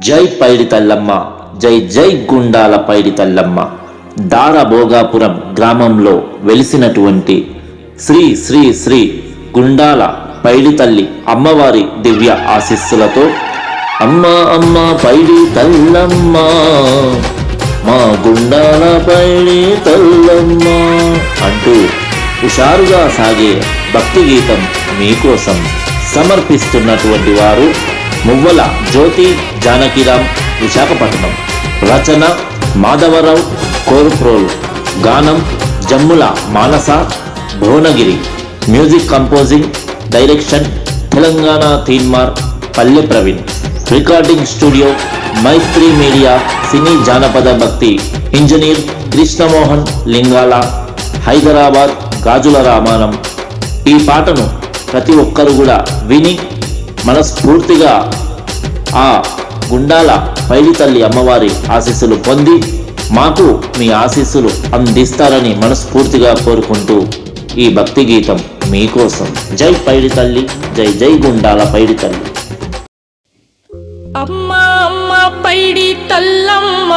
జై పైడి తల్లమ్మ, జై జై గుండాల పైడి తల్లమ్మ. దారభోగాపురం గ్రామంలో వెలిసినటువంటి శ్రీ శ్రీ శ్రీ గుండాల పైడి తల్లి అమ్మవారి దివ్య ఆశీస్సులతో అమ్మ అమ్మ పైడి తల్లమ్మ, మా గుండాల పైడి తల్లమ్మ అంటూ హుషారుగా సాగే భక్తి గీతం మీకోసం సమర్పిస్తున్నటువంటి వారు మువ్వల జ్యోతి జానకిరామ్, విశాఖపట్నం. రచన మాధవరావు కోర్ప్రోల్. గానం Jammula Manasa Bhuvanagiri. Music composing direction Telangana Teenmar Palle Praveen. Recording studio Maithri media సినీ జానపద భక్తి. ఇంజనీర్ కృష్ణమోహన్ లింగాల, హైదరాబాద్ గాజుల రామానం. ఈ పాటను ప్రతి ఒక్కరు కూడా విని మనస్ఫూర్తిగా ఆ గుండాల పైడి తల్లి అమ్మవారి ఆశీస్సులు పొంది మాకు మీ ఆశీస్సులు అందిస్తారని మనస్ఫూర్తిగా కోరుకుంటూ ఈ భక్తి గీతం మీకోసం. జై పైడి తల్లి, జై జై గుండాల పైడి తల్లి. అమ్మ అమ్మ పైడి తల్లమ్మ,